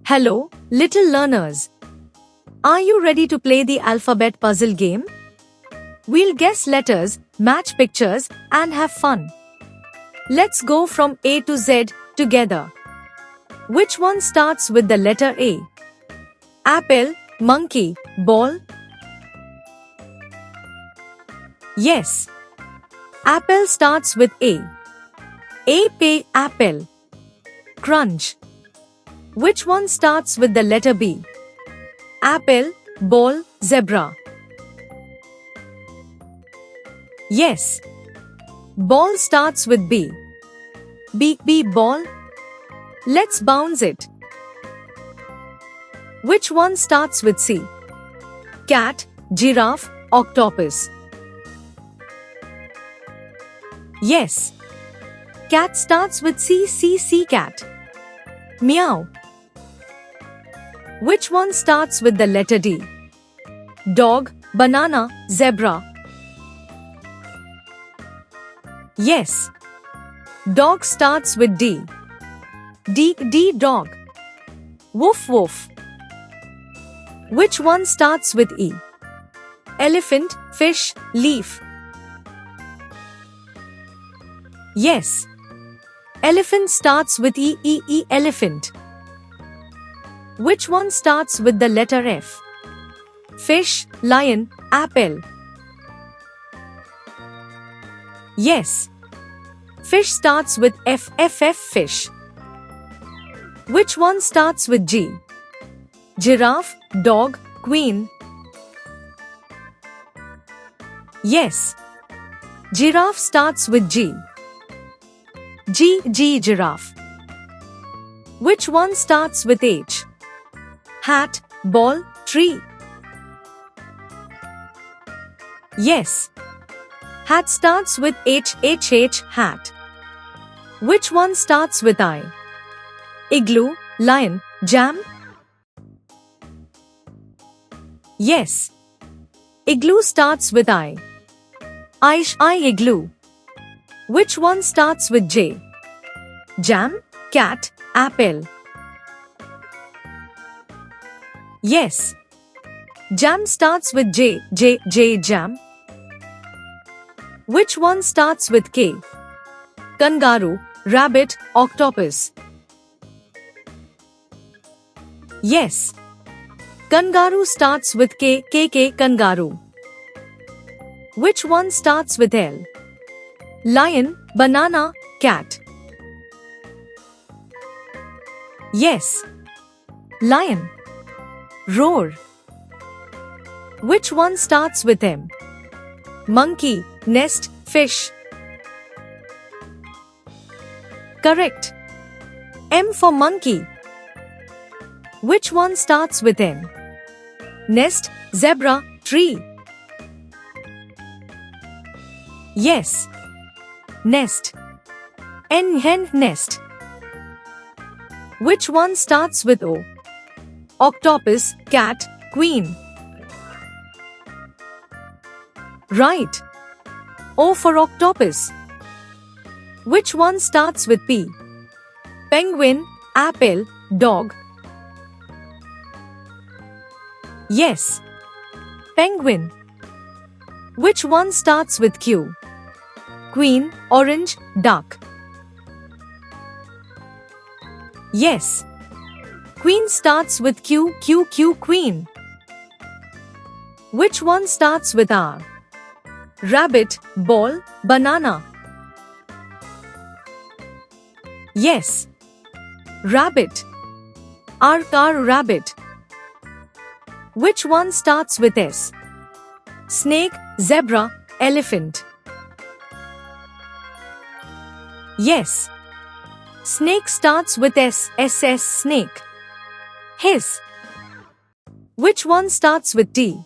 Hello, little learners. Are you ready to play the alphabet puzzle game? We'll guess letters, match pictures, and have fun. Let's go from A to Z together. Which one starts with the letter A? Apple, monkey, ball? Yes. Apple starts with A. A, apple. Crunch. Which one starts with the letter B? Apple, ball, zebra. Yes. Ball starts with B. B, ball. Let's bounce it. Which one starts with C? Cat, giraffe, octopus. Yes. Cat starts with C, cat. Meow. Which one starts with the letter D? Dog, banana, zebra. Yes. Dog starts with D. D, dog. Woof, woof. Which one starts with E? Elephant, fish, leaf. Yes. Elephant starts with E, elephant. Which one starts with the letter F? Fish, lion, apple. Yes. Fish starts with F, fish. Which one starts with G? Giraffe, dog, queen. Yes. Giraffe starts with G. G, giraffe. Which one starts with H? Hat, ball, tree. Yes. Hat starts with H, hat. Which one starts with I? Igloo, lion, jam. Yes. Igloo starts with I. I, igloo. Which one starts with J? Jam, cat, apple. Yes. Jam starts with J, jam. Which one starts with K? Kangaroo, rabbit, octopus. Yes. Kangaroo starts with K, kangaroo. Which one starts with L? Lion, banana, cat. Yes. Lion. Roar. Which one starts with M? Monkey, nest, fish. Correct. M for monkey. Which one starts with N? Nest, zebra, tree. Yes. Nest. N, hen, nest. Which one starts with O? Octopus, cat, queen. Right. O for octopus. Which one starts with P? Penguin, apple, dog. Yes. Penguin. Which one starts with Q? Queen, orange, duck. Yes. Queen starts with Q, queen. Which one starts with R? Rabbit, ball, banana. Yes. Rabbit. R, rabbit. Which one starts with S? Snake, zebra, elephant. Yes. Snake starts with S, snake. Hiss. Which one starts with T?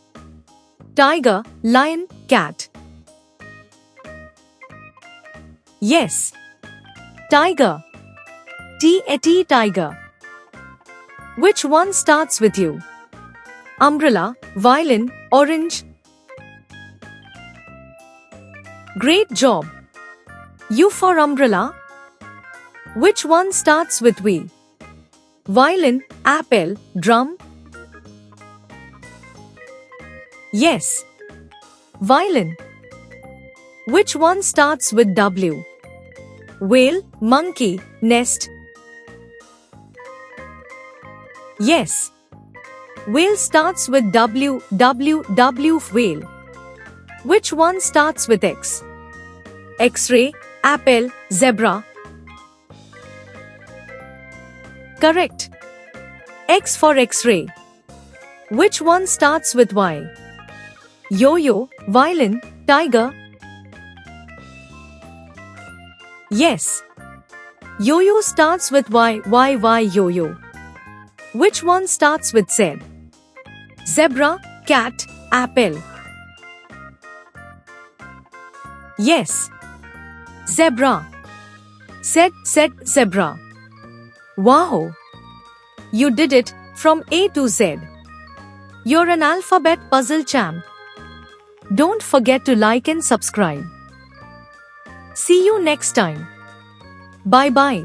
Tiger, lion, cat. Yes. Tiger. T, tiger. Which one starts with U? Umbrella, violin, orange. Great job. U for umbrella. Which one starts with V? Violin, apple, drum. Yes. Violin. Which one starts with W? Whale, monkey, nest. Yes. Whale starts with W, W, W, whale. Which one starts with X? X-ray, apple, zebra. Correct. X for X-ray. Which one starts with Y? Yo-yo, violin, tiger. Yes. Yo-yo starts with Y, Y, Y, yo-yo. Which one starts with Z? Zebra, cat, apple. Yes. Zebra. Z, zebra. Wow! You did it from A to Z. You're an alphabet puzzle champ. Don't forget to like and subscribe. See you next time. Bye bye.